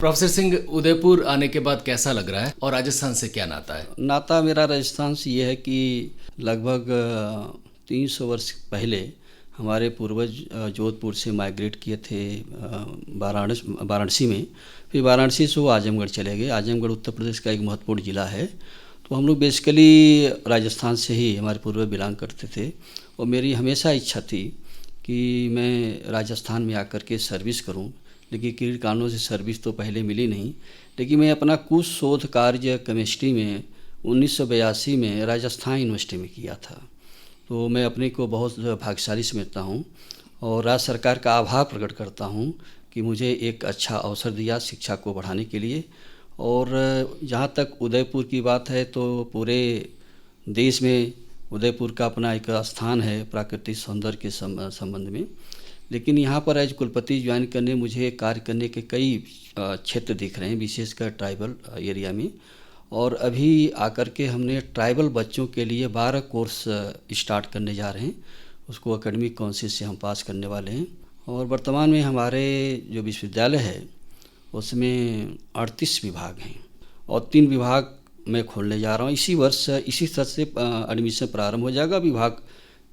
Professor Singh, Udaipur आने के बाद कैसा लग रहा है और राजस्थान से क्या नाता है? नाता मेरा राजस्थान से ये है कि लगभग 300 वर्ष पहले हमारे पूर्वज जोधपुर से माइग्रेट किए थे वाराणसी में। फिर वाराणसी से वो आजमगढ़ चले गए। आजमगढ़ उत्तर प्रदेश का एक महत्वपूर्ण ज़िला है। तो हम लोग बेसिकली राजस्थान से ही हमारे पूर्वज बिलोंग करते थे और मेरी हमेशा इच्छा थी कि मैं राजस्थान में आकर के सर्विस करूं। लेकिन किसी कारणों से सर्विस तो पहले मिली नहीं। लेकिन मैं अपना कुछ शोध कार्य केमिस्ट्री में 1982 में राजस्थान यूनिवर्सिटी में किया था। तो मैं अपने को बहुत भाग्यशाली समझता हूँ और राज्य सरकार का आभार प्रकट करता हूँ कि मुझे एक अच्छा अवसर दिया शिक्षा को बढ़ाने के लिए। और जहाँ तक उदयपुर की बात है तो पूरे देश में उदयपुर का अपना एक स्थान है प्राकृतिक सौंदर्य के संबंध में। लेकिन यहाँ पर एज कुलपति ज्वाइन करने मुझे कार्य करने के कई क्षेत्र दिख रहे हैं, विशेषकर ट्राइबल एरिया में। और अभी आकर के हमने ट्राइबल बच्चों के लिए 12 कोर्स स्टार्ट करने जा रहे हैं। उसको एकेडमिक काउंसिल से हम पास करने वाले हैं। और वर्तमान में हमारे जो विश्वविद्यालय है उसमें 38 विभाग हैं और 3 विभाग मैं खोलने जा रहा हूँ। इसी वर्ष इसी सत्र से एडमिशन प्रारंभ हो जाएगा, विभाग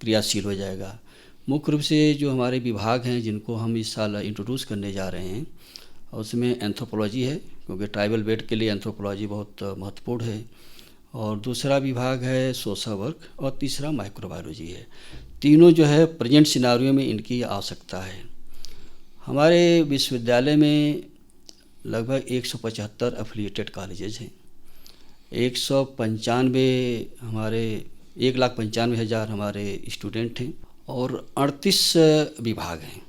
क्रियाशील हो जाएगा। मुख्य रूप से जो हमारे विभाग हैं जिनको हम इस साल इंट्रोड्यूस करने जा रहे हैं उसमें एंथ्रोपोलॉजी है, क्योंकि ट्राइबल बेल्ट के लिए एंथ्रोपोलॉजी बहुत महत्वपूर्ण है। और दूसरा विभाग है सोशल वर्क और तीसरा माइक्रोबायोलॉजी है। तीनों जो है प्रेजेंट सिनारियो में इनकी आवश्यकता है। हमारे विश्वविद्यालय में लगभग 175 एफिलिएटेड कॉलेजेस हैं। 1,95,000 हमारे स्टूडेंट हैं और 38 विभाग हैं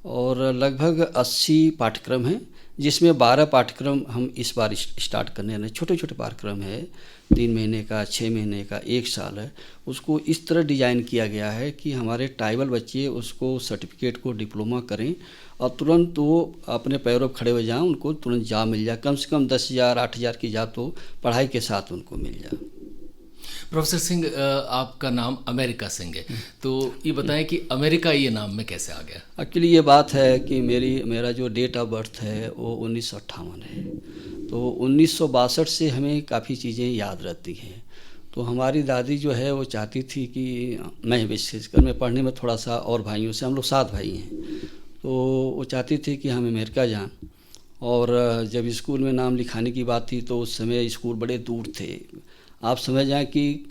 और लगभग 80 पाठ्यक्रम हैं, जिसमें 12 पाठ्यक्रम हम इस बार स्टार्ट करने हैं। छोटे छोटे पाठ्यक्रम है, 3 महीने का, 6 महीने का, 1 साल है। उसको इस तरह डिज़ाइन किया गया है कि हमारे ट्राइबल बच्चे उसको सर्टिफिकेट को डिप्लोमा करें और तुरंत वो अपने पैरों पर खड़े हो जाएं, उनको तुरंत जॉब मिल जाए। कम से कम 10,000 8,000 की जॉब तो पढ़ाई के साथ उनको मिल जाए। प्रोफेसर सिंह, आपका नाम अमेरिका सिंह है, तो ये बताएं कि अमेरिका ये नाम में कैसे आ गया? एक्चुअली ये बात है कि मेरा जो डेट ऑफ बर्थ है वो 1958 है। तो 1962 से हमें काफ़ी चीज़ें याद रहती हैं। तो हमारी दादी जो है वो चाहती थी कि मैं विशेषकर मैं पढ़ने में थोड़ा सा, और भाइयों से हम लोग 7 भाई हैं, तो वो चाहती थी कि हम अमेरिका जाएं। और जब स्कूल में नाम लिखाने की बात थी तो उस समय स्कूल बड़े दूर थे। आप समझ जाएं कि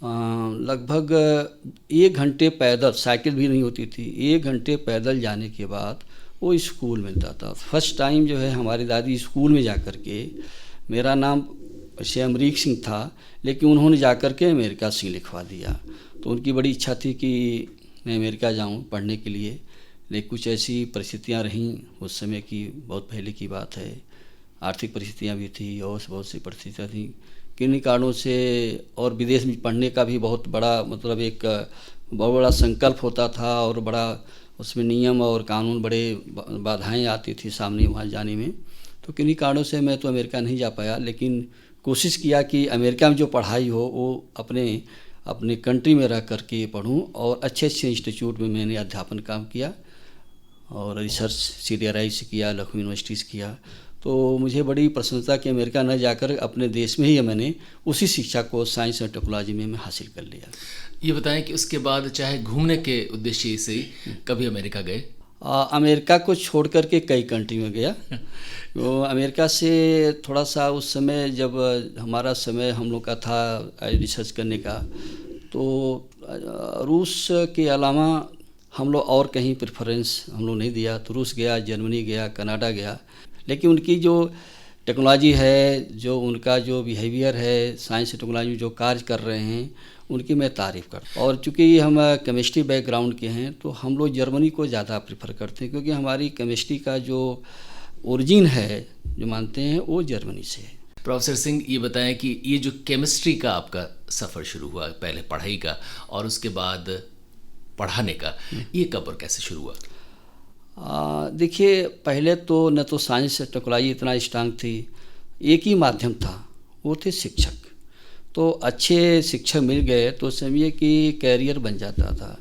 लगभग 1 घंटे पैदल, साइकिल भी नहीं होती थी, 1 घंटे पैदल जाने के बाद वो स्कूल मिलता था। फर्स्ट टाइम जो है हमारी दादी स्कूल में जा कर के, मेरा नाम वैसे अमरीक सिंह था लेकिन उन्होंने जा कर के अमेरिका सिंह लिखवा दिया। तो उनकी बड़ी इच्छा थी कि मैं अमेरिका जाऊं पढ़ने के लिए। लेकिन कुछ ऐसी परिस्थितियां रहीं उस समय की, बहुत पहले की बात है। आर्थिक परिस्थितियां भी थी और बहुत सी परिस्थितियाँ थी, किन्हीं कारणों से। और विदेश में पढ़ने का भी बहुत बड़ा मतलब एक बहुत बड़ा संकल्प होता था और बड़ा उसमें नियम और कानून, बड़े बाधाएं आती थी सामने वहाँ जाने में। तो किन्हीं कारणों से मैं तो अमेरिका नहीं जा पाया, लेकिन कोशिश किया कि अमेरिका में जो पढ़ाई हो वो अपने कंट्री में रह कर के पढ़ूँ। और अच्छे अच्छे इंस्टीट्यूट में मैंने अध्यापन काम किया और रिसर्च CDRI से किया, लखनऊ यूनिवर्सिटी से किया। तो मुझे बड़ी प्रसन्नता कि अमेरिका न जाकर अपने देश में ही मैंने उसी शिक्षा को साइंस और टेक्नोलॉजी में मैं हासिल कर लिया। ये बताएं कि उसके बाद चाहे घूमने के उद्देश्य से कभी अमेरिका गए? अमेरिका को छोड़ कर के कई कंट्री में गया। तो अमेरिका से थोड़ा सा उस समय जब हमारा समय हम लोग का था रिसर्च करने का, तो रूस के अलावा हम लोग और कहीं प्रेफरेंस हम लोग नहीं दिया। तो रूस गया, जर्मनी गया, कनाडा गया। लेकिन उनकी जो टेक्नोलॉजी है, जो उनका जो बिहेवियर है, साइंस टेक्नोलॉजी में जो कार्य कर रहे हैं, उनकी मैं तारीफ़ करता हूँ। और चूँकि हम केमिस्ट्री बैकग्राउंड के हैं तो हम लोग जर्मनी को ज़्यादा प्रेफर करते हैं, क्योंकि हमारी केमिस्ट्री का जो ओरिजिन है जो मानते हैं वो जर्मनी से है। प्रोफेसर सिंह, ये बताएं कि ये जो केमिस्ट्री का आपका सफ़र शुरू हुआ, पहले पढ़ाई का और उसके बाद पढ़ाने का, ये कब और कैसे शुरू हुआ? देखिए, पहले तो न तो साइंस टेक्नोलॉजी इतना स्ट्रांग थी, एक ही माध्यम था, वो थे शिक्षक। तो अच्छे शिक्षक मिल गए तो समझिए कि कैरियर बन जाता था।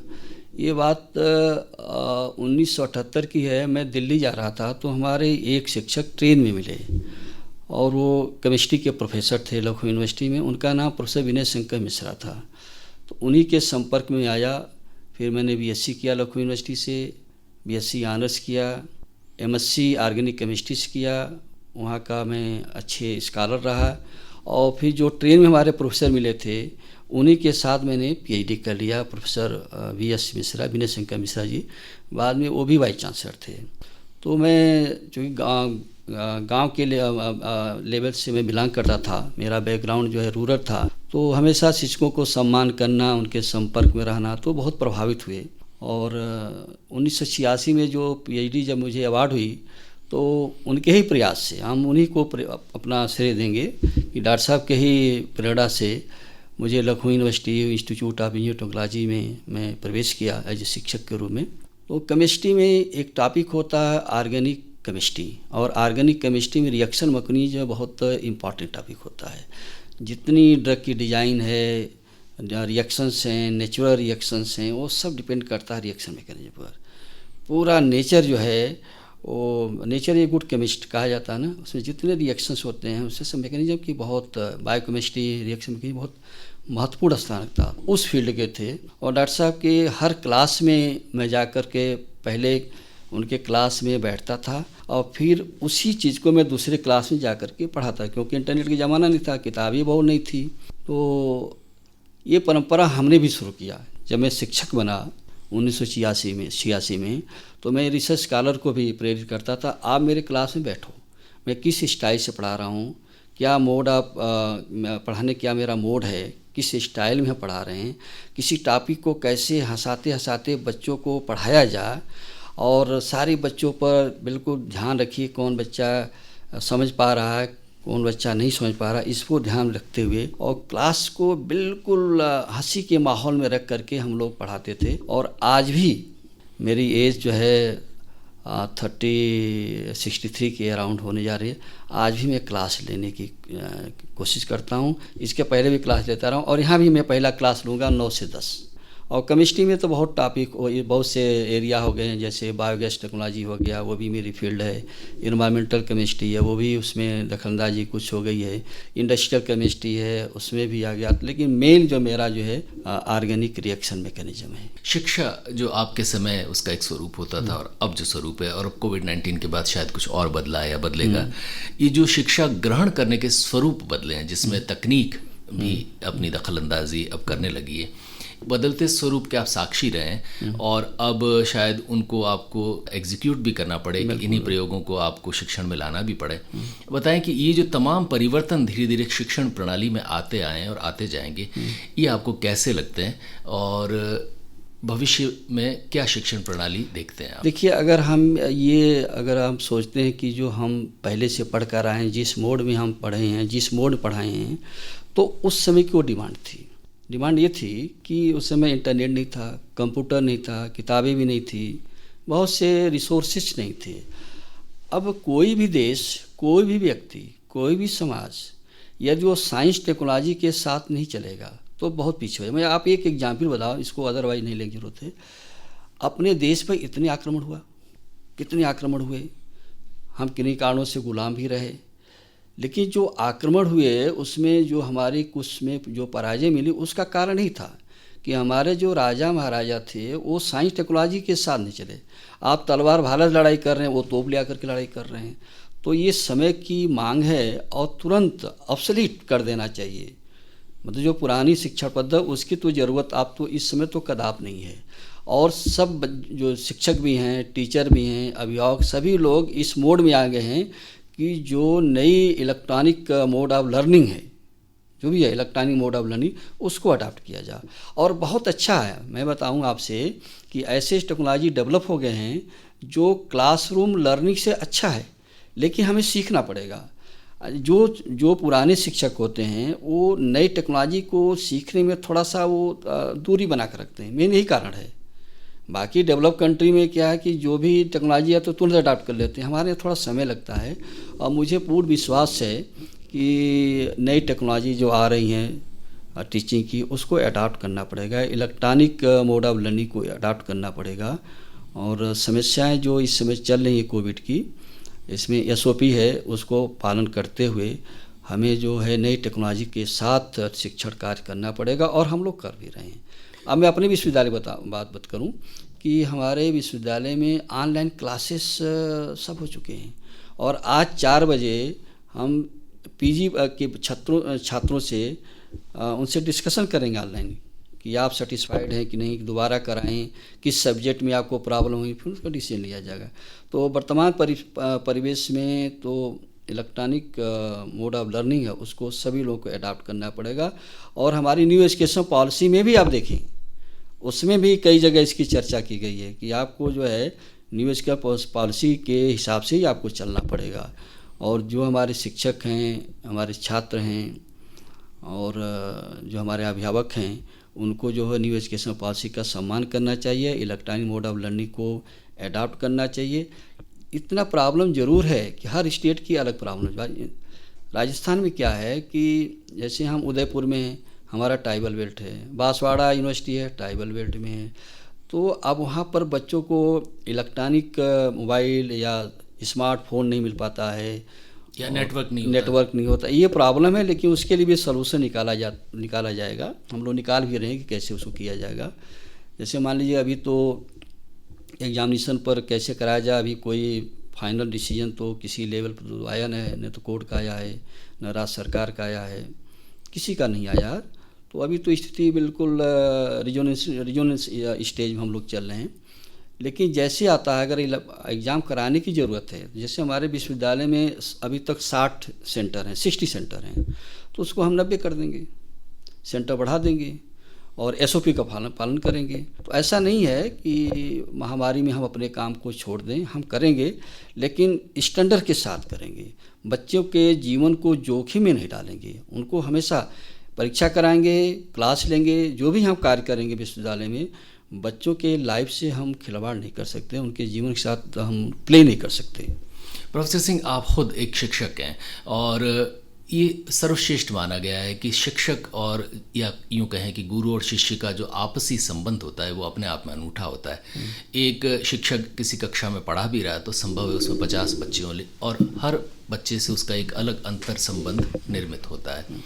ये बात 1978 की है। मैं दिल्ली जा रहा था तो हमारे एक शिक्षक ट्रेन में मिले और वो केमिस्ट्री के प्रोफेसर थे लखनऊ यूनिवर्सिटी में। उनका नाम प्रोफेसर विनय शंकर मिश्रा था। तो उन्हीं के संपर्क में आया। फिर मैंने बीएससी किया लखनऊ यूनिवर्सिटी से, बीएससी ऑनर्स किया, एमएससी ऑर्गेनिक केमिस्ट्री से किया। वहाँ का मैं अच्छे स्कॉलर रहा। और फिर जो ट्रेन में हमारे प्रोफेसर मिले थे उन्हीं के साथ मैंने पीएचडी कर लिया। प्रोफेसर वीएस मिश्रा, विनय शंकर मिश्रा जी, बाद में वो भी वाइस चांसलर थे। तो मैं चूँकि गांव के लेवल से मैं बिलोंग करता था, मेरा बैकग्राउंड जो है रूरल था, तो हमेशा शिक्षकों को सम्मान करना, उनके संपर्क में रहना, तो बहुत प्रभावित हुए। और 1986 में जो पीएचडी जब मुझे अवार्ड हुई तो उनके ही प्रयास से, हम उन्हीं को अपना श्रेय देंगे कि डॉक्टर साहब के ही प्रेरणा से मुझे Lucknow university institute of engineering technology में मैं प्रवेश किया एज ए शिक्षक के रूप में। तो केमिस्ट्री में एक टॉपिक होता है ऑर्गेनिक केमिस्ट्री, और ऑर्गेनिक केमिस्ट्री में रिएक्शन मैकेनिज्म बहुत इम्पॉर्टेंट टॉपिक होता है। जितनी ड्रग की डिज़ाइन है, रिएक्शंस हैं, नेचुरल रिएक्शंस हैं, वो सब डिपेंड करता है रिएक्शन मैकेनिज्म पर। पूरा नेचर जो है वो नेचर ए गुड केमिस्ट कहा जाता है ना, उसमें जितने रिएक्शंस होते हैं उससे सब मैकेनिज्म की बहुत, बायोकेमिस्ट्री रिएक्शन की बहुत महत्वपूर्ण स्थान रखता है। उस फील्ड के थे। और डॉक्टर साहब के हर क्लास में मैं जा कर के पहले उनके क्लास में बैठता था और फिर उसी चीज़ को मैं दूसरे क्लास में जा कर के पढ़ाता, क्योंकि इंटरनेट की ज़माना नहीं था, किताबें बहुत नहीं थी। तो ये परंपरा हमने भी शुरू किया। जब मैं शिक्षक बना 1986 में, तो मैं रिसर्च स्कॉलर को भी प्रेरित करता था, आप मेरे क्लास में बैठो, मैं किस स्टाइल से पढ़ा रहा हूँ, क्या मोड आप पढ़ाने, क्या मेरा मोड है, किस स्टाइल में हम पढ़ा रहे हैं, किसी टॉपिक को कैसे हंसाते हंसाते बच्चों को पढ़ाया जाए, और सारे बच्चों पर बिल्कुल ध्यान रखिए, कौन बच्चा समझ पा रहा है, कौन बच्चा नहीं समझ पा रहा, इसको ध्यान रखते हुए और क्लास को बिल्कुल हंसी के माहौल में रख करके हम लोग पढ़ाते थे। और आज भी मेरी एज जो है 63 के अराउंड होने जा रही है, आज भी मैं क्लास लेने की कोशिश करता हूँ। इसके पहले भी क्लास लेता रहा हूँ और यहाँ भी मैं पहला क्लास लूँगा 9 से 10। और केमिस्ट्री में तो बहुत टॉपिक, बहुत से एरिया हो गए हैं, जैसे बायोगैस टेक्नोलॉजी हो गया, वो भी मेरी फील्ड है। इन्वायरमेंटल केमिस्ट्री है, वो भी उसमें दखलंदाजी कुछ हो गई है। इंडस्ट्रियल केमिस्ट्री है, उसमें भी आ गया। लेकिन मेन जो मेरा जो है ऑर्गेनिक रिएक्शन मैकेनिज्म है। शिक्षा जो आपके समय उसका एक स्वरूप होता था और अब जो स्वरूप है, और अब कोविड-19 के बाद शायद कुछ और बदला है या बदलेगा, ये जो शिक्षा ग्रहण करने के स्वरूप बदले हैं, जिसमें तकनीक भी अपनी दखलंदाजी अब करने लगी है, बदलते स्वरूप के आप साक्षी रहे हैं, और अब शायद उनको आपको एग्जीक्यूट भी करना पड़े कि इन्हीं प्रयोगों को आपको शिक्षण में लाना भी पड़े। बताएं कि ये जो तमाम परिवर्तन धीरे धीरे शिक्षण प्रणाली में आते आए हैं और आते जाएंगे, ये आपको कैसे लगते हैं, और भविष्य में क्या शिक्षण प्रणाली देखते हैं आप? देखिए, अगर हम सोचते हैं कि जो हम पहले से पढ़ कर आए हैं, जिस मोड में हम पढ़े हैं, जिस मोड पढ़ाए हैं, तो उस समय की वो डिमांड थी। डिमांड ये थी कि उस समय इंटरनेट नहीं था, कंप्यूटर नहीं था, किताबें भी नहीं थी, बहुत से रिसोर्सेज नहीं थे। अब कोई भी देश, कोई भी व्यक्ति, कोई भी समाज, यदि वो साइंस टेक्नोलॉजी के साथ नहीं चलेगा तो बहुत पीछे हो जाए। मैं आप एक एग्जाम्पल बताओ, इसको अदरवाइज नहीं लेने की जरूरत है। अपने देश पर इतने आक्रमण हुआ, कितने आक्रमण हुए, हम किन्हीं कारणों से गुलाम भी रहे, लेकिन जो आक्रमण हुए उसमें जो हमारी कुछ में जो पराजय मिली, उसका कारण ही था कि हमारे जो राजा महाराजा थे वो साइंस टेक्नोलॉजी के साथ नहीं चले। आप तलवार भाला से लड़ाई कर रहे हैं, वो तोप ले आकर के लड़ाई कर रहे हैं। तो ये समय की मांग है और तुरंत ऑब्सोलीट कर देना चाहिए। मतलब जो पुरानी शिक्षा पद्धति, उसकी तो ज़रूरत आप तो इस समय तो कदाप नहीं है। और सब जो शिक्षक भी हैं, टीचर भी हैं, अभिभावक, सभी लोग इस मोड में आ गए हैं कि जो नई इलेक्ट्रॉनिक मोड ऑफ लर्निंग है, जो भी है इलेक्ट्रॉनिक मोड ऑफ लर्निंग, उसको अडॉप्ट किया जाए। और बहुत अच्छा है, मैं बताऊं आपसे कि ऐसे टेक्नोलॉजी डेवलप हो गए हैं जो क्लासरूम लर्निंग से अच्छा है, लेकिन हमें सीखना पड़ेगा। जो पुराने शिक्षक होते हैं वो नई टेक्नोलॉजी को सीखने में थोड़ा सा वो दूरी बना कर रखते हैं, मेन यही कारण है। बाकी डेवलप कंट्री में क्या है कि जो भी टेक्नोलॉजी है तो तुरंत अडॉप्ट कर लेते हैं, हमारे यहाँ थोड़ा समय लगता है। और मुझे पूर्ण विश्वास है कि नई टेक्नोलॉजी जो आ रही हैं, टीचिंग की, उसको अडॉप्ट करना पड़ेगा। इलेक्ट्रॉनिक मोड ऑफ लर्निंग को अडॉप्ट करना पड़ेगा। और समस्याएं जो इस समय चल रही है कोविड की, इसमें एसओपी है, उसको पालन करते हुए हमें जो है नई टेक्नोलॉजी के साथ शिक्षण कार्य करना पड़ेगा, और हम लोग कर भी रहे हैं। अब मैं अपने विश्वविद्यालय बात करूं कि हमारे विश्वविद्यालय में ऑनलाइन क्लासेस सब हो चुके हैं, और आज 4 बजे हम पीजी के छात्रों से उनसे डिस्कशन करेंगे ऑनलाइन कि आप सेटिस्फाइड हैं कि नहीं, दोबारा कराएं, किस सब्जेक्ट में आपको प्रॉब्लम हुई, फिर उसका डिसीजन लिया जाएगा। तो वर्तमान परिवेश में तो इलेक्ट्रॉनिक मोड ऑफ लर्निंग है, उसको सभी लोगों को अडॉप्ट करना पड़ेगा। और हमारी न्यू एजुकेशन पॉलिसी में भी आप देखें, उसमें भी कई जगह इसकी चर्चा की गई है कि आपको जो है न्यू एजुकेशन पॉलिसी के हिसाब से ही आपको चलना पड़ेगा। और जो हमारे शिक्षक हैं, हमारे छात्र हैं, और जो हमारे अभिभावक हैं, उनको जो है न्यू एजुकेशन पॉलिसी का सम्मान करना चाहिए, इलेक्ट्रॉनिक मोड ऑफ लर्निंग को अडॉप्ट करना चाहिए। इतना प्रॉब्लम ज़रूर है कि हर स्टेट की अलग प्रॉब्लम है। राजस्थान में क्या है कि जैसे हम उदयपुर में हमारा ट्राइबल बेल्ट है, बांसवाड़ा यूनिवर्सिटी है ट्राइबल बेल्ट में है, तो अब वहाँ पर बच्चों को इलेक्ट्रॉनिक मोबाइल या स्मार्टफोन नहीं मिल पाता है, या नेटवर्क नहीं होता। ये प्रॉब्लम है, लेकिन उसके लिए भी सलूशन निकाला जाएगा। हम लोग निकाल भी रहे हैं कि कैसे उसको किया जाएगा। जैसे मान लीजिए अभी तो एग्जामिनेशन पर कैसे कराया जाए, अभी कोई फाइनल डिसीजन तो किसी लेवल पर तो आया न तो कोर्ट का आया है, न राज्य सरकार का आया है, किसी का नहीं आया। तो अभी तो स्थिति बिल्कुल रीजनल स्टेज में हम लोग चल रहे हैं। लेकिन जैसे आता है, अगर एग्ज़ाम कराने की ज़रूरत है, जैसे हमारे विश्वविद्यालय में अभी तक 60 सेंटर हैं, 60 सेंटर हैं, तो उसको हम 90 कर देंगे, सेंटर बढ़ा देंगे और एसओपी का पालन करेंगे। तो ऐसा नहीं है कि महामारी में हम अपने काम को छोड़ दें, हम करेंगे, लेकिन स्टैंडर्ड के साथ करेंगे। बच्चों के जीवन को जोखिम में नहीं डालेंगे, उनको हमेशा परीक्षा कराएंगे, क्लास लेंगे, जो भी हम कार्य करेंगे विश्वविद्यालय में, बच्चों के लाइफ से हम खिलवाड़ नहीं कर सकते, उनके जीवन के साथ हम प्ले नहीं कर सकते। प्रोफेसर सिंह, आप खुद एक शिक्षक हैं, और ये सर्वश्रेष्ठ माना गया है कि शिक्षक और या यूँ कहें कि गुरु और शिष्य का जो आपसी संबंध होता है वो अपने आप में अनूठा होता है। एक शिक्षक किसी कक्षा में पढ़ा भी रहा है तो संभव है उसमें 50 बच्चे हों, और हर बच्चे से उसका एक अलग अंतर संबंध निर्मित होता है।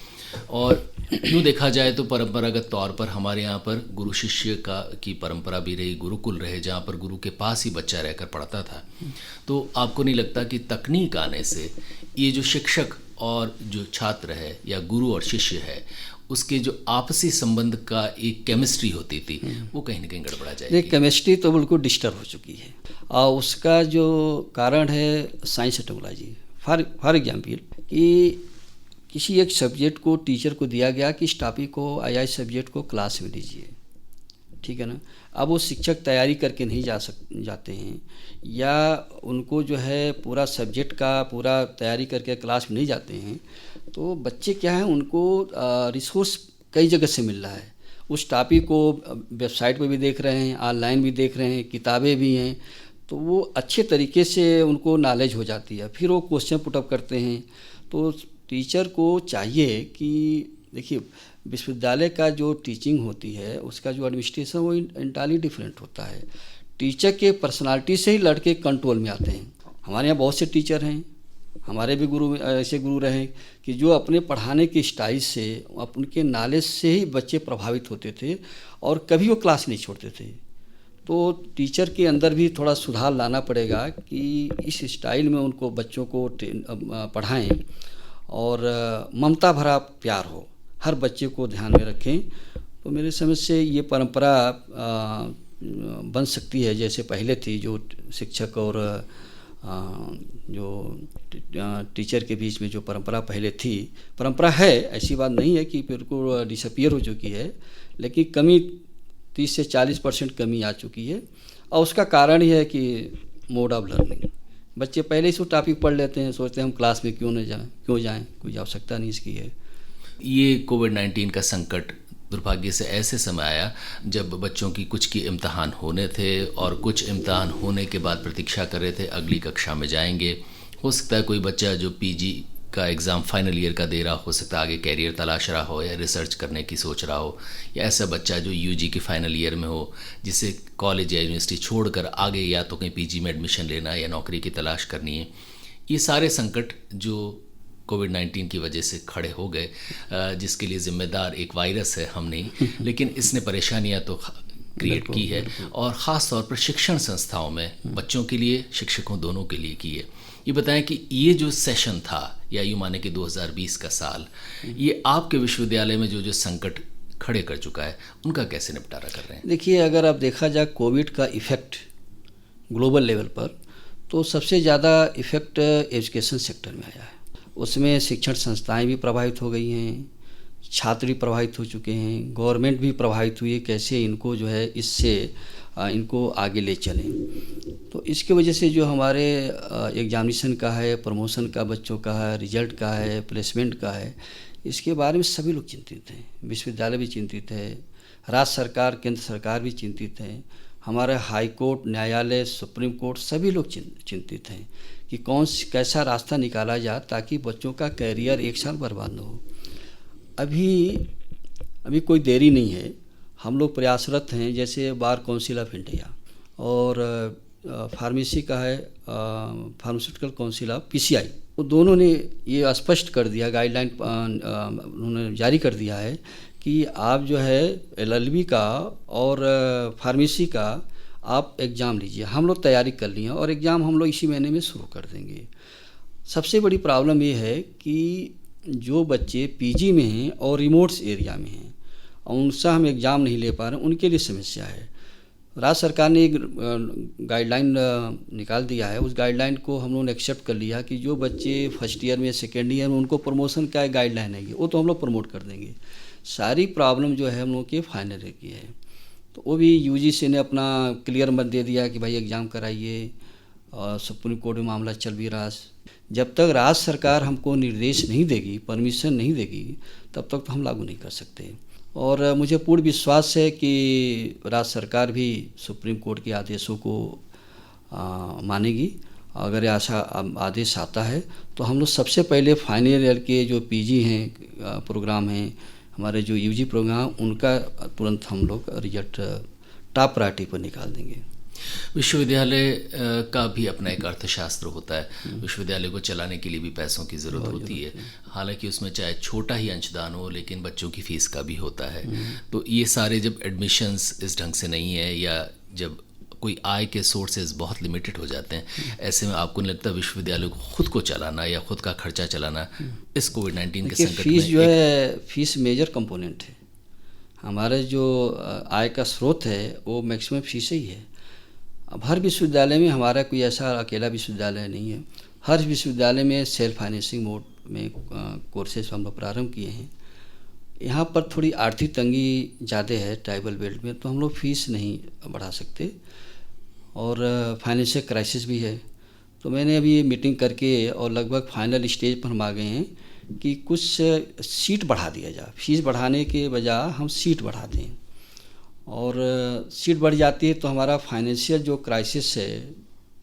और यूँ देखा जाए तो परंपरागत तौर पर हमारे यहाँ पर गुरु शिष्य की परंपरा भी रही, गुरुकुल रहे जहाँ पर गुरु के पास ही बच्चा रहकर पढ़ता था। तो आपको नहीं लगता कि तकनीक आने से ये जो शिक्षक और जो छात्र है या गुरु और शिष्य है, उसके जो आपसी संबंध का एक केमिस्ट्री होती थी, वो कहीं ना कहीं गड़बड़ा जाएगी? ये केमिस्ट्री तो बिल्कुल डिस्टर्ब हो चुकी है, और उसका जो कारण है science and technology. For example कि किसी एक सब्जेक्ट को टीचर को दिया गया कि इस टॉपिक को या इस सब्जेक्ट को क्लास में लीजिए, ठीक है ना। अब वो शिक्षक तैयारी करके नहीं जाते हैं, या उनको जो है पूरा सब्जेक्ट का पूरा तैयारी करके क्लास में नहीं जाते हैं, तो बच्चे क्या है, उनको रिसोर्स कई जगह से मिल रहा है। उस टॉपिक को वेबसाइट पर भी देख रहे हैं, ऑनलाइन भी देख रहे हैं, किताबें भी हैं, तो वो अच्छे तरीके से उनको नॉलेज हो जाती है। फिर वो क्वेश्चन पुटअप करते हैं। तो टीचर को चाहिए कि देखिए, विश्वविद्यालय का जो टीचिंग होती है, उसका जो एडमिनिस्ट्रेशन वो इंटायरली डिफरेंट होता है। टीचर के पर्सनालिटी से ही लड़के कंट्रोल में आते हैं। हमारे यहाँ बहुत से टीचर हैं, हमारे भी गुरु ऐसे गुरु रहे कि जो अपने पढ़ाने की स्टाइल से, उनके नॉलेज से ही बच्चे प्रभावित होते थे और कभी वो क्लास नहीं छोड़ते थे। तो टीचर के अंदर भी थोड़ा सुधार लाना पड़ेगा कि इस स्टाइल में उनको बच्चों को पढ़ाएं और ममता भरा प्यार हो, हर बच्चे को ध्यान में रखें। तो मेरे समझ से ये परंपरा बन सकती है जैसे पहले थी, जो शिक्षक और जो टीचर के बीच में जो परंपरा पहले थी। परंपरा है, ऐसी बात नहीं है कि बिल्कुल डिसअपीयर हो चुकी है, लेकिन कमी 30 से 40% कमी आ चुकी है। और उसका कारण ये है कि मोड ऑफ लर्निंग, बच्चे पहले ही टॉपिक पढ़ लेते हैं, सोचते हैं हम क्लास में क्यों जाएं, कोई आवश्यकता नहीं इसकी है। ये कोविड-19 का संकट दुर्भाग्य से ऐसे समय आया जब बच्चों की कुछ की इम्तहान होने थे और कुछ इम्तहान होने के बाद प्रतीक्षा कर रहे थे अगली कक्षा में जाएंगे। हो सकता है कोई बच्चा जो पीजी का एग्ज़ाम फाइनल ईयर का दे रहा हो सकता है, आगे कैरियर तलाश रहा हो या रिसर्च करने की सोच रहा हो, या ऐसा बच्चा जो यूजी के फाइनल ईयर में हो जिसे कॉलेज या यूनिवर्सिटी छोड़कर आगे या तो कहीं पीजी में एडमिशन लेना या नौकरी की तलाश करनी है, ये सारे संकट जो कोविड-19 की वजह से खड़े हो गए, जिसके लिए ज़िम्मेदार एक वायरस है, हम नहीं, लेकिन इसने परेशानियां तो क्रिएट की है और ख़ास तौर पर शिक्षण संस्थाओं में बच्चों के लिए, शिक्षकों दोनों के लिए की है। ये बताएं कि ये जो सेशन था, या यूँ माने कि 2020 का साल, ये आपके विश्वविद्यालय में जो जो संकट खड़े कर चुका है, उनका कैसे निपटारा कर रहे हैं? देखिए, अगर आप देखा जाए कोविड का इफ़ेक्ट ग्लोबल लेवल पर, तो सबसे ज़्यादा इफ़ेक्ट एजुकेशन सेक्टर में आया है। उसमें शिक्षण संस्थाएं भी प्रभावित हो गई हैं, छात्र भी प्रभावित हो चुके हैं, गवर्नमेंट भी प्रभावित हुई है, कैसे इनको जो है इससे इनको आगे ले चलें। तो इसके वजह से जो हमारे एग्जामिनेशन का है, प्रमोशन का बच्चों का है, रिजल्ट का है, प्लेसमेंट का है, इसके बारे में सभी लोग चिंतित हैं। विश्वविद्यालय भी चिंतित है, राज्य सरकार, केंद्र सरकार भी चिंतित है, हमारे हाई कोर्ट, न्यायालय, सुप्रीम कोर्ट, सभी लोग चिंतित हैं कि कैसा रास्ता निकाला जाए ताकि बच्चों का कैरियर एक साल बर्बाद न हो। अभी कोई देरी नहीं है, हम लोग प्रयासरत हैं। जैसे बार काउंसिल ऑफ इंडिया और फार्मेसी का है फार्मास्यूटिकल काउंसिल ऑफ PCI, वो दोनों ने ये स्पष्ट कर दिया, गाइडलाइन उन्होंने जारी कर दिया है कि आप जो है LLB का और फार्मेसी का आप एग्ज़ाम लीजिए। हम लोग तैयारी कर लिए और एग्ज़ाम हम लोग इसी महीने में शुरू कर देंगे। सबसे बड़ी प्रॉब्लम ये है कि जो बच्चे PG में हैं और रिमोट एरिया में हैं, उनसे हम एग्ज़ाम नहीं ले पा रहे हैं, उनके लिए समस्या है। राज्य सरकार ने एक गाइडलाइन निकाल दिया है, उस गाइडलाइन को हम लोगों ने एक्सेप्ट कर लिया कि जो बच्चे फर्स्ट ईयर में, सेकेंड ईयर में, उनको प्रमोशन का गाइडलाइन है, वो तो हम लोग प्रमोट कर देंगे। सारी प्रॉब्लम जो है हम लोग के फाइनल ईयर की है, तो वो भी UGC ने अपना क्लियर मत दे दिया कि भाई एग्ज़ाम कराइए, और सुप्रीम कोर्ट में मामला चल भी रहा है। जब तक राज्य सरकार हमको निर्देश नहीं देगी, परमिशन नहीं देगी, तब तक तो हम लागू नहीं कर सकते। और मुझे पूर्ण विश्वास है कि राज्य सरकार भी सुप्रीम कोर्ट के आदेशों को मानेगी। अगर ऐसा आदेश आता है तो हम लोग सबसे पहले फाइनल ईयर के जो PG हैं प्रोग्राम हैं, हमारे जो UG प्रोग्राम, उनका तुरंत हम लोग रिजल्ट टॉप प्रायोरिटी पर निकाल देंगे। विश्वविद्यालय का भी अपना एक अर्थशास्त्र होता है। विश्वविद्यालय को चलाने के लिए भी पैसों की ज़रूरत होती है, हालांकि उसमें चाहे छोटा ही अंशदान हो, लेकिन बच्चों की फ़ीस का भी होता है। तो ये सारे जब एडमिशन्स इस ढंग से नहीं है, या जब कोई आय के सोर्सेज बहुत लिमिटेड हो जाते हैं, ऐसे में आपको नहीं लगता विश्वविद्यालय को खुद को चलाना या खुद का खर्चा चलाना इस कोविड-19 के संकट फीस में जो है, फीस मेजर कंपोनेंट है। हमारे जो आय का स्रोत है वो मैक्सिमम फीस ही है। अब हर विश्वविद्यालय में हमारा कोई ऐसा अकेला विश्वविद्यालय नहीं है, हर विश्वविद्यालय में सेल्फ फाइनेंसिंग मोड में कोर्सेज हम लोग प्रारंभ किए हैं। यहाँ पर थोड़ी आर्थिक तंगी ज़्यादा है ट्राइबल बेल्ट में, तो हम लोग फीस नहीं बढ़ा सकते, और फाइनेंशियल क्राइसिस भी है। तो मैंने अभी मीटिंग करके और लगभग फाइनल स्टेज पर हम आ गए हैं कि कुछ सीट बढ़ा दिया जाए, फीस बढ़ाने के बजाय हम सीट बढ़ा दें, और सीट बढ़ जाती है तो हमारा फाइनेंशियल जो क्राइसिस है,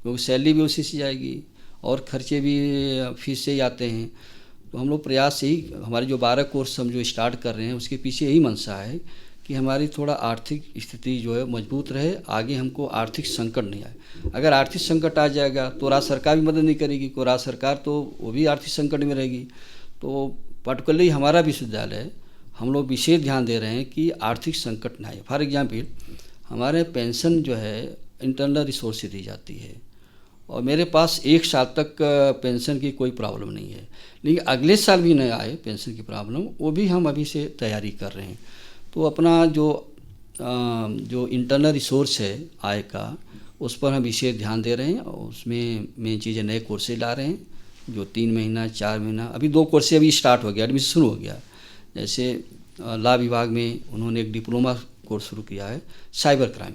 क्योंकि सैलरी भी उसी से जाएगी और खर्चे भी फीस से ही आते हैं। तो हम लोग प्रयास यही, हमारे जो 12 कोर्स हम जो स्टार्ट कर रहे हैं उसके पीछे यही मंशा है कि हमारी थोड़ा आर्थिक स्थिति जो है मजबूत रहे, आगे हमको आर्थिक संकट नहीं आए। अगर आर्थिक संकट आ जाएगा तो राज्य सरकार भी मदद नहीं करेगी, को राज्य सरकार तो वो भी आर्थिक संकट में रहेगी। तो पर्टिकुलरली हमारा विश्वविद्यालय, हम लोग विशेष ध्यान दे रहे हैं कि आर्थिक संकट ना आए। फॉर एग्जाम्पल, हमारे पेंशन जो है इंटरनल रिसोर्स से दी जाती है, और मेरे पास 1 साल तक पेंशन की कोई प्रॉब्लम नहीं है, लेकिन अगले साल भी नहीं आए पेंशन की प्रॉब्लम, वो भी हम अभी से तैयारी कर रहे हैं। तो अपना जो इंटरनल रिसोर्स है आय का, उस पर हम विशेष ध्यान दे रहे हैं, और उसमें मेन चीज़ें नए कोर्सेज ला रहे हैं, जो 3 महीना 4 महीना, अभी 2 कोर्सेज अभी स्टार्ट हो गया, एडमिशन शुरू हो गया। जैसे लॉ विभाग में उन्होंने एक डिप्लोमा कोर्स शुरू किया है साइबर क्राइम,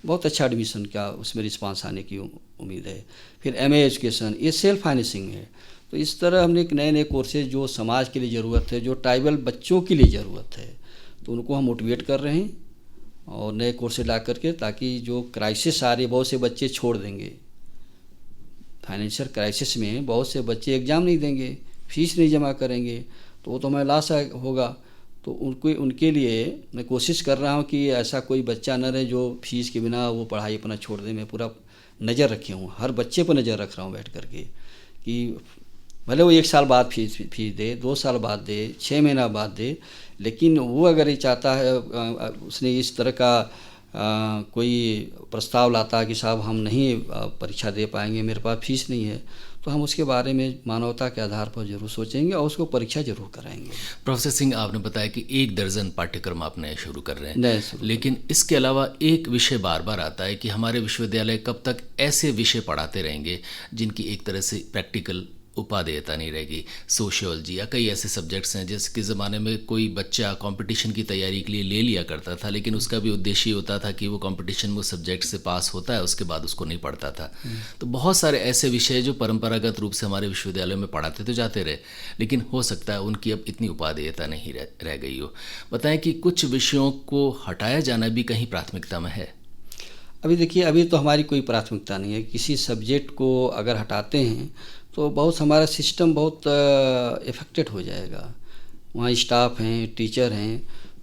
बहुत अच्छा एडमिशन का उसमें रिस्पांस आने की उम्मीद है। फिर MA एजुकेशन, ये सेल्फ फाइनेंसिंग है। तो इस तरह हमने एक नए कोर्सेज जो समाज के लिए ज़रूरत है, जो ट्राइबल बच्चों के लिए ज़रूरत है, तो उनको हम मोटिवेट कर रहे हैं और नए कोर्सेज ला करके, ताकि जो क्राइसिस आ रही है, बहुत से बच्चे छोड़ देंगे, फाइनेंशियल क्राइसिस में बहुत से बच्चे एग्ज़ाम नहीं देंगे, फीस नहीं जमा करेंगे, तो वो तो हमें लॉस होगा। तो उनके लिए मैं कोशिश कर रहा हूँ कि ऐसा कोई बच्चा न रहे जो फीस के बिना वो पढ़ाई अपना छोड़ दे। मैं पूरा नज़र रखे हूँ, हर बच्चे पर नज़र रख रहा हूँ बैठ करके, कि भले वो 1 साल बाद फीस दे, 2 साल बाद दे, 6 महीना बाद दे, लेकिन वो अगर ये चाहता है, उसने इस तरह का कोई प्रस्ताव लाता है कि साहब हम नहीं परीक्षा दे पाएंगे, मेरे पास फीस नहीं है, तो हम उसके बारे में मानवता के आधार पर जरूर सोचेंगे और उसको परीक्षा जरूर कराएंगे। प्रोफेसर सिंह, आपने बताया कि 1 दर्जन पाठ्यक्रम आप नए शुरू कर रहे हैं, नए, लेकिन इसके अलावा एक विषय बार बार आता है कि हमारे विश्वविद्यालय कब तक ऐसे विषय पढ़ाते रहेंगे जिनकी एक तरह से प्रैक्टिकल उपादेयता नहीं रहेगी। सोशियोलॉजी या कई ऐसे सब्जेक्ट्स हैं जिसके ज़माने में कोई बच्चा कंपटीशन की तैयारी के लिए ले लिया करता था, लेकिन उसका भी उद्देश्य ये होता था कि वो कंपटीशन में उस सब्जेक्ट से पास होता है, उसके बाद उसको नहीं पढ़ता था। तो बहुत सारे ऐसे विषय जो परंपरागत रूप से हमारे विश्वविद्यालयों में पढ़ाते तो जाते रहे, लेकिन हो सकता है उनकी अब इतनी उपादेयता नहीं रह गई हो। बताएं कि कुछ विषयों को हटाया जाना भी कहीं प्राथमिकता में है? अभी देखिए, अभी तो हमारी कोई प्राथमिकता नहीं है। किसी सब्जेक्ट को अगर हटाते हैं तो बहुत हमारा सिस्टम बहुत इफेक्टेड हो जाएगा। वहाँ स्टाफ हैं, टीचर हैं,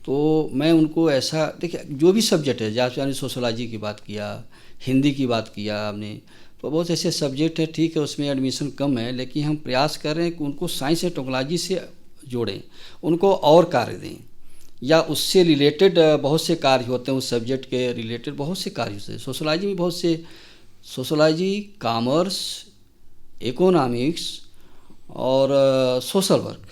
तो मैं उनको ऐसा, देखिए जो भी सब्जेक्ट है, जैसे आपने सोशोलॉजी की बात किया, हिंदी की बात किया आपने, तो बहुत ऐसे सब्जेक्ट है, ठीक है उसमें एडमिशन कम है, लेकिन हम प्रयास कर रहे हैं कि उनको साइंस एंड टेक्नोलॉजी से जोड़ें, उनको और कार्य दें, या उससे रिलेटेड बहुत से कार्य होते हैं, उस सब्जेक्ट के रिलेटेड बहुत से कार्य होते हैं। सोशोलॉजी में बहुत से, सोशोलॉजी, कॉमर्स, इकोनॉमिक्स और सोशल वर्क,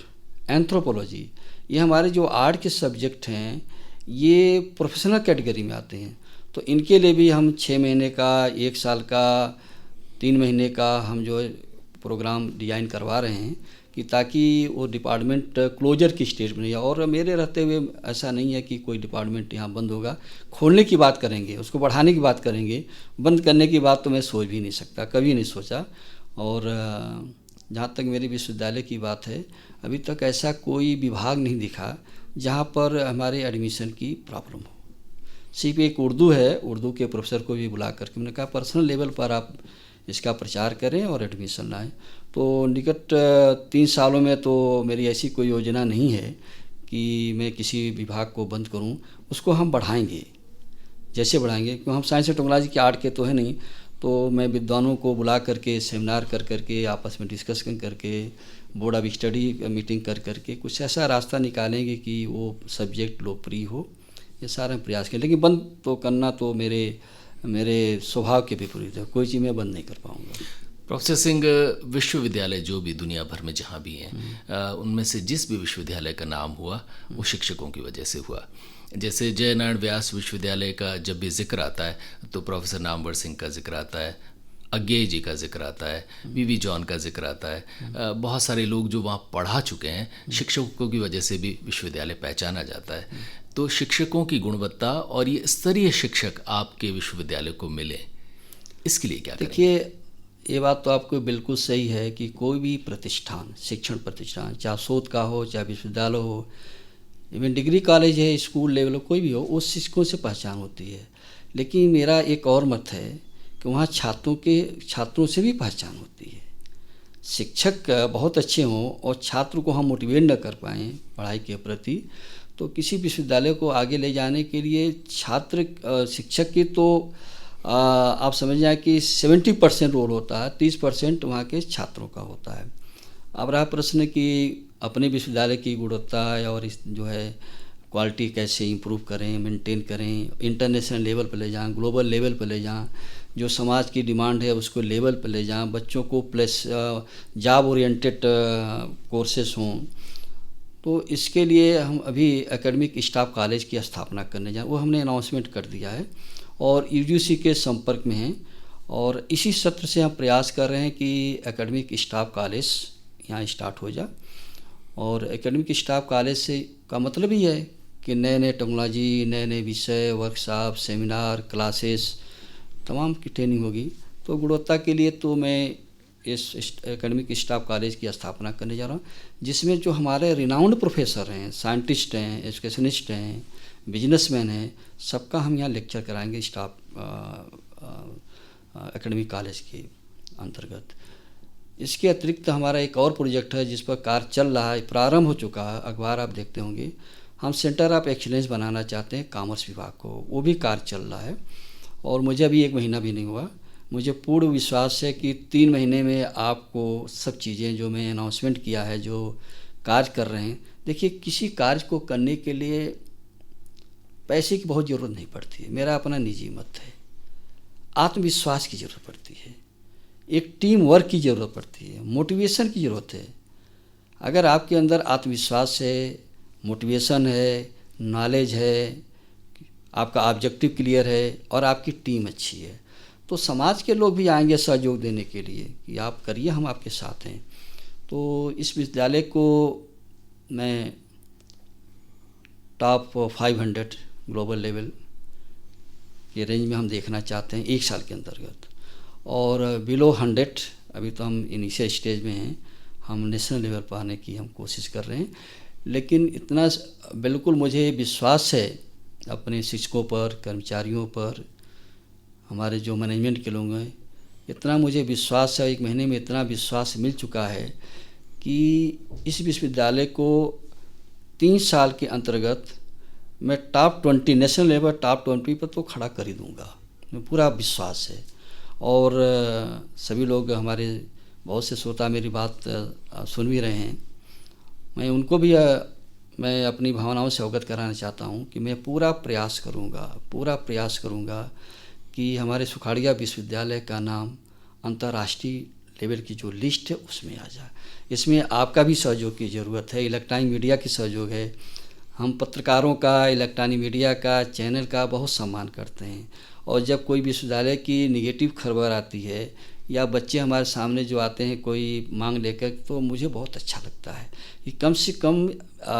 एंथ्रोपोलॉजी, ये हमारे जो आर्ट के सब्जेक्ट हैं ये प्रोफेशनल कैटेगरी में आते हैं। तो इनके लिए भी हम 6 महीने का, 1 साल का, 3 महीने का हम जो प्रोग्राम डिज़ाइन करवा रहे हैं कि ताकि वो डिपार्टमेंट क्लोजर की स्टेज में नहीं है। और मेरे रहते हुए ऐसा नहीं है कि कोई डिपार्टमेंट यहाँ बंद होगा। खोलने की बात करेंगे, उसको बढ़ाने की बात करेंगे, बंद करने की बात तो मैं सोच भी नहीं सकता, कभी नहीं सोचा। और जहाँ तक मेरे विश्वविद्यालय की बात है, अभी तक ऐसा कोई विभाग नहीं दिखा जहाँ पर हमारे एडमिशन की प्रॉब्लम हो। सिर्फ एक उर्दू है, उर्दू के प्रोफेसर को भी बुला करके मैंने कहा पर्सनल लेवल पर आप इसका प्रचार करें और एडमिशन लाएं। तो निकट 3 सालों में तो मेरी ऐसी कोई योजना नहीं है कि मैं किसी विभाग को बंद करूं, उसको हम बढ़ाएंगे, जैसे बढ़ाएंगे, क्योंकि हम साइंस एंड टेक्नोलॉजी के आर्ट के तो है नहीं, तो मैं विद्वानों को बुला करके सेमिनार कर करके, आपस में डिस्कशन करके, बोर्ड ऑफ स्टडी मीटिंग कर करके कुछ ऐसा रास्ता निकालेंगे कि वो सब्जेक्ट लोकप्रिय हो। ये सारा प्रयास करें, लेकिन बंद तो करना तो मेरे स्वभाव के विपरीत है, कोई चीज़ मैं बंद नहीं कर पाऊँगा। प्रोफेसर सिंह, विश्वविद्यालय जो भी दुनिया भर में जहाँ भी हैं, उनमें से जिस भी विश्वविद्यालय का नाम हुआ वो शिक्षकों की वजह से हुआ। जैसे जय नारायण व्यास विश्वविद्यालय का जब भी जिक्र आता है तो प्रोफेसर नामवर सिंह का जिक्र आता है, अज्ञेय जी का जिक्र आता है, वी जॉन का जिक्र आता है। बहुत सारे लोग जो वहाँ पढ़ा चुके हैं, शिक्षकों की वजह से भी विश्वविद्यालय पहचाना जाता है। तो शिक्षकों की गुणवत्ता और ये स्तरीय शिक्षक आपके विश्वविद्यालय को मिले, इसके लिए क्या करेंगे? देखिए, ये बात तो आपको बिल्कुल सही है कि कोई भी प्रतिष्ठान, शिक्षण प्रतिष्ठान, चाहे शोध का हो, चाहे विश्वविद्यालय हो, इवन डिग्री कॉलेज है, स्कूल लेवल हो, कोई भी हो, उस शिक्षकों से पहचान होती है। लेकिन मेरा एक और मत है कि वहाँ छात्रों से भी पहचान होती है। शिक्षक बहुत अच्छे हों और छात्र को हम मोटिवेट न कर पाएँ पढ़ाई के प्रति, तो किसी विश्वविद्यालय को आगे ले जाने के लिए शिक्षक की तो आप समझ जाए कि 70% रोल होता है, 30% वहाँ के छात्रों का होता है। अब रहा प्रश्न कि अपने विश्वविद्यालय की गुणवत्ता और इस जो है क्वालिटी कैसे इंप्रूव करें, मेंटेन करें, इंटरनेशनल लेवल पर ले जाएं, ग्लोबल लेवल पर ले जाएं, जो समाज की डिमांड है उसको लेवल पर ले जाएं, बच्चों को प्लस जॉब ओरिएंटेड कोर्सेस हों। तो इसके लिए हम अभी एकेडमिक स्टाफ कॉलेज की स्थापना करने जाएं, वो हमने अनाउंसमेंट कर दिया है और यूजीसी के संपर्क में हैं। और इसी सत्र से हम प्रयास कर रहे हैं कि एकेडमिक स्टाफ कॉलेज यहाँ स्टार्ट हो जाए। और एकेडमिक स्टाफ कॉलेज से का मतलब ही है कि नए नए टेक्नोलॉजी, नए नए विषय, वर्कशॉप, सेमिनार, क्लासेस, तमाम की ट्रेनिंग होगी। तो गुणवत्ता के लिए तो मैं इस एकेडमिक स्टाफ कॉलेज की स्थापना करने जा रहा हूँ, जिसमें जो हमारे रिनाउंड प्रोफेसर हैं, साइंटिस्ट हैं, एजुकेशनिस्ट हैं, बिजनेसमैन हैं, सबका हम यहाँ लेक्चर कराएंगे स्टाफ एकेडमिक कॉलेज की अंतर्गत। इसके अतिरिक्त हमारा एक और प्रोजेक्ट है जिस पर कार्य चल रहा है, प्रारंभ हो चुका है, अखबार आप देखते होंगे। हम सेंटर ऑफ एक्सीलेंस बनाना चाहते हैं कॉमर्स विभाग को, वो भी कार्य चल रहा है और मुझे अभी 1 महीना भी नहीं हुआ। मुझे पूर्ण विश्वास है कि 3 महीने में आपको सब चीज़ें जो मैं अनाउंसमेंट किया है, जो कार्य कर रहे हैं, देखिए किसी कार्य को करने के लिए पैसे की बहुत ज़रूरत नहीं पड़ती है, मेरा अपना निजी मत है। आत्मविश्वास की ज़रूरत पड़ती है, एक टीम वर्क की ज़रूरत पड़ती है, मोटिवेशन की ज़रूरत है। अगर आपके अंदर आत्मविश्वास है, मोटिवेशन है, नॉलेज है, आपका ऑब्जेक्टिव क्लियर है और आपकी टीम अच्छी है, तो समाज के लोग भी आएंगे सहयोग देने के लिए कि आप करिए, हम आपके साथ हैं। तो इस विश्वविद्यालय को मैं टॉप 500 ग्लोबल लेवल के रेंज में हम देखना चाहते हैं 1 साल के अंतर्गत, और बिलो 100 अभी तो हम इनिशियल स्टेज में हैं, हम नेशनल लेवल पर आने की हम कोशिश कर रहे हैं। लेकिन इतना बिल्कुल मुझे विश्वास है अपने शिक्षकों पर, कर्मचारियों पर, हमारे जो मैनेजमेंट के लोग हैं, इतना मुझे विश्वास है, 1 महीने में इतना विश्वास मिल चुका है कि इस विश्वविद्यालय को 3 साल के अंतर्गत मैं टॉप 20 नेशनल लेवल टॉप 20 पर तो खड़ा कर ही दूँगा, मैं पूरा विश्वास है। और सभी लोग हमारे बहुत से श्रोता मेरी बात सुन भी रहे हैं, मैं उनको भी मैं अपनी भावनाओं से अवगत कराना चाहता हूं कि मैं पूरा प्रयास करूंगा कि हमारे सुखाड़िया विश्वविद्यालय का नाम अंतर्राष्ट्रीय लेवल की जो लिस्ट है उसमें आ जाए। इसमें आपका भी सहयोग की ज़रूरत है, इलेक्ट्रॉनिक मीडिया की सहयोग है। हम पत्रकारों का, इलेक्ट्रॉनिक मीडिया का, चैनल का बहुत सम्मान करते हैं, और जब कोई विश्वविद्यालय की निगेटिव खबर आती है या बच्चे हमारे सामने जो आते हैं कोई मांग लेकर, तो मुझे बहुत अच्छा लगता है कि कम से कम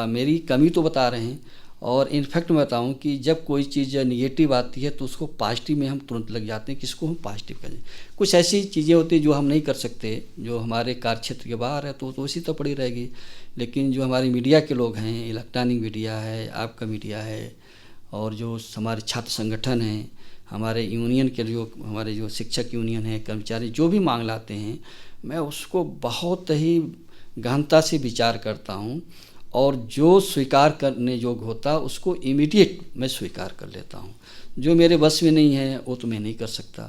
मेरी कमी तो बता रहे हैं। और इनफैक्ट मैं बताऊं कि जब कोई चीज़ निगेटिव आती है तो उसको पॉजिटिव में हम तुरंत लग जाते हैं कि इसको हम पॉजिटिव करें। कुछ ऐसी चीज़ें होती हैं जो हम नहीं कर सकते, जो हमारे कार्य क्षेत्र के बाहर है, तो उसी तो पड़ी रहेगी। लेकिन जो हमारे मीडिया के लोग हैं, इलेक्ट्रॉनिक मीडिया है, आपका मीडिया है, और जो हमारे छात्र संगठन हैं, हमारे यूनियन के जो हमारे जो शिक्षक यूनियन है, कर्मचारी जो भी मांग लाते हैं, मैं उसको बहुत ही गहनता से विचार करता हूं, और जो स्वीकार करने योग्य होता उसको इमीडिएट मैं स्वीकार कर लेता हूं। जो मेरे बस में नहीं है वो तो मैं नहीं कर सकता।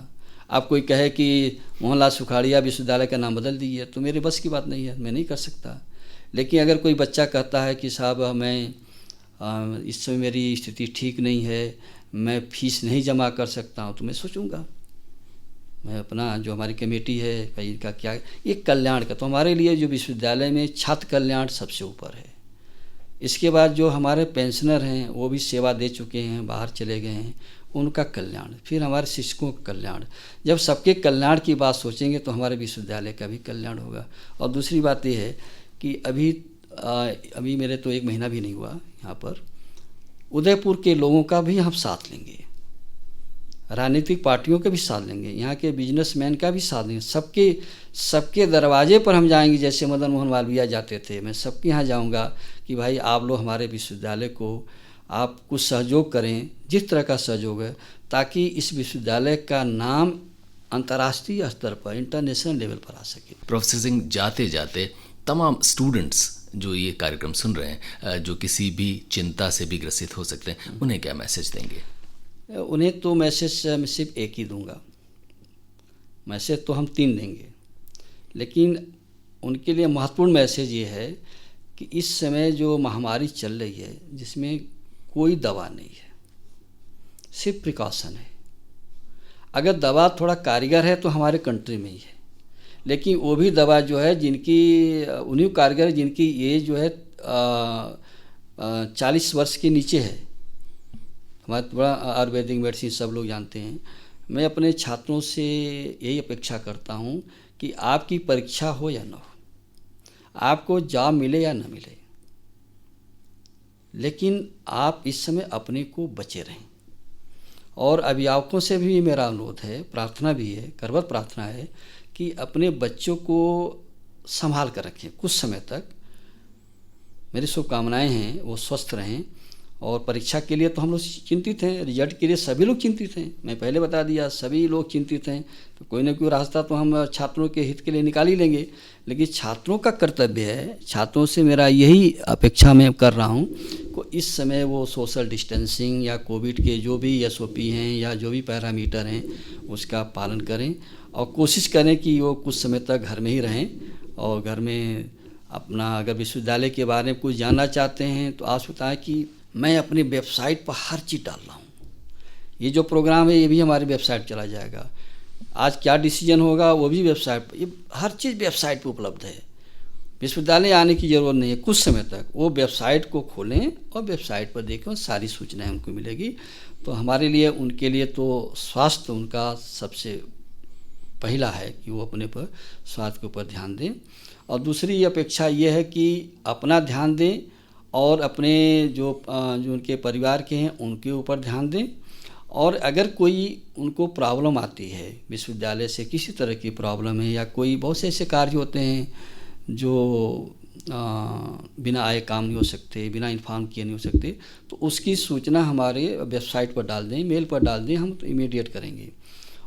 आप कोई कहे कि मोहनलाल सुखाड़िया विश्वविद्यालय का नाम बदल दीजिए, तो मेरे बस की बात नहीं है, मैं नहीं कर सकता। लेकिन अगर कोई बच्चा कहता है कि साहब मैं इस समय मेरी स्थिति ठीक नहीं है, मैं फीस नहीं जमा कर सकता हूँ, तो मैं सोचूंगा, मैं अपना जो हमारी कमेटी है भाई इनका क्या, ये कल्याण का, तो हमारे लिए जो विश्वविद्यालय में छात्र कल्याण सबसे ऊपर है। इसके बाद जो हमारे पेंशनर हैं वो भी सेवा दे चुके हैं, बाहर चले गए हैं, उनका कल्याण, फिर हमारे शिक्षकों का कल्याण। जब सबके कल्याण की बात सोचेंगे तो हमारे विश्वविद्यालय का भी कल्याण होगा। और दूसरी बात ये है कि अभी मेरे तो 1 महीना भी नहीं हुआ यहाँ पर, उदयपुर के लोगों का भी हम साथ लेंगे, राजनीतिक पार्टियों का भी साथ लेंगे, यहाँ के बिजनेसमैन का भी साथ लेंगे, सबके दरवाजे पर हम जाएंगे। जैसे मदन मोहन मालवीय जाते थे, मैं सबके यहाँ जाऊँगा कि भाई आप लोग हमारे विश्वविद्यालय को आप कुछ सहयोग करें, जिस तरह का सहयोग है, ताकि इस विश्वविद्यालय का नाम अंतर्राष्ट्रीय स्तर पर, इंटरनेशनल लेवल पर आ सके। प्रोफेसर सिंह, जाते जाते तमाम स्टूडेंट्स जो ये कार्यक्रम सुन रहे हैं, जो किसी भी चिंता से भी ग्रसित हो सकते हैं, उन्हें क्या मैसेज देंगे? उन्हें तो मैसेज मैं सिर्फ एक ही दूंगा, मैसेज तो हम 3 देंगे, लेकिन उनके लिए महत्वपूर्ण मैसेज ये है कि इस समय जो महामारी चल रही है जिसमें कोई दवा नहीं है, सिर्फ प्रिकॉशन है। अगर दवा थोड़ा कारीगर है तो हमारे कंट्री में ही है, लेकिन वो भी दवा जो है उन्हीं कारीगर जिनकी एज जो है 40 वर्ष के नीचे है। हमारे थोड़ा आयुर्वेदिक मेडिसिन सब लोग जानते हैं। मैं अपने छात्रों से यही अपेक्षा करता हूँ कि आपकी परीक्षा हो या न हो, आपको जॉब मिले या न मिले, लेकिन आप इस समय अपने को बचे रहें। और अभिभावकों से भी मेरा अनुरोध है, प्रार्थना भी है, करवत प्रार्थना है कि अपने बच्चों को संभाल कर रखें कुछ समय तक। मेरी शुभकामनाएं हैं वो स्वस्थ रहें और परीक्षा के लिए तो हम लोग चिंतित हैं, रिजल्ट के लिए सभी लोग चिंतित हैं। मैं पहले बता दिया, सभी लोग चिंतित हैं। तो कोई ना कोई रास्ता तो हम छात्रों के हित के लिए निकाल ही लेंगे, लेकिन छात्रों का कर्तव्य है, छात्रों से मेरा यही अपेक्षा मैं कर रहा हूँ को इस समय वो सोशल डिस्टेंसिंग या कोविड के जो भी SOP हैं या जो भी पैरामीटर हैं उसका पालन करें और कोशिश करें कि वो कुछ समय तक घर में ही रहें। और घर में अपना अगर विश्वविद्यालय के बारे में कुछ जानना चाहते हैं तो आप बताएं कि मैं अपनी वेबसाइट पर हर चीज़ डाल रहा हूँ। ये जो प्रोग्राम है ये भी हमारी वेबसाइट चला जाएगा। आज क्या डिसीजन होगा वो भी वेबसाइट पर, ये हर चीज़ वेबसाइट पर उपलब्ध है। विश्वविद्यालय आने की ज़रूरत नहीं है, कुछ समय तक वो वेबसाइट को खोलें और वेबसाइट पर देखें, सारी सूचनाएं उनको मिलेगी। तो हमारे लिए उनके लिए तो स्वास्थ्य उनका सबसे पहला है कि वो अपने पर स्वास्थ्य के ऊपर ध्यान दें। और दूसरी अपेक्षा ये है कि अपना ध्यान दें और अपने जो उनके परिवार के हैं उनके ऊपर ध्यान दें। और अगर कोई उनको प्रॉब्लम आती है विश्वविद्यालय से, किसी तरह की प्रॉब्लम है या कोई बहुत से ऐसे कार्य होते हैं जो बिना आए काम नहीं हो सकते, बिना इन्फॉर्म किए नहीं हो सकते, तो उसकी सूचना हमारे वेबसाइट पर डाल दें, मेल पर डाल दें, हम तो इमीडिएट करेंगे।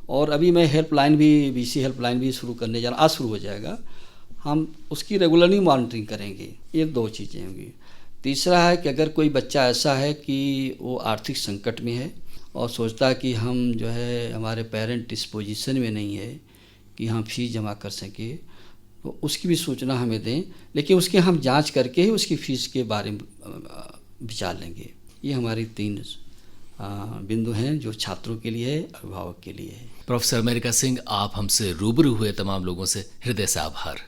और अभी मैं हेल्पलाइन भी, BC हेल्पलाइन भी शुरू करने जा रहा हूँ, आज शुरू हो जाएगा। हम उसकी रेगुलरली मॉनिटरिंग करेंगे। ये 2 चीज़ें होंगी। तीसरा है कि अगर कोई बच्चा ऐसा है कि वो आर्थिक संकट में है और सोचता है कि हम जो है हमारे पेरेंट इस पोजीशन में नहीं है कि हम फीस जमा कर सकें, तो उसकी भी सूचना हमें दें, लेकिन उसकी हम जांच करके ही उसकी फ़ीस के बारे में विचार लेंगे। ये हमारी 3 बिंदु हैं जो छात्रों के लिए है, अभिभावक के लिए है। प्रोफेसर अमेरिका सिंह, आप हमसे रूबरू हुए तमाम लोगों से हृदय से आभार।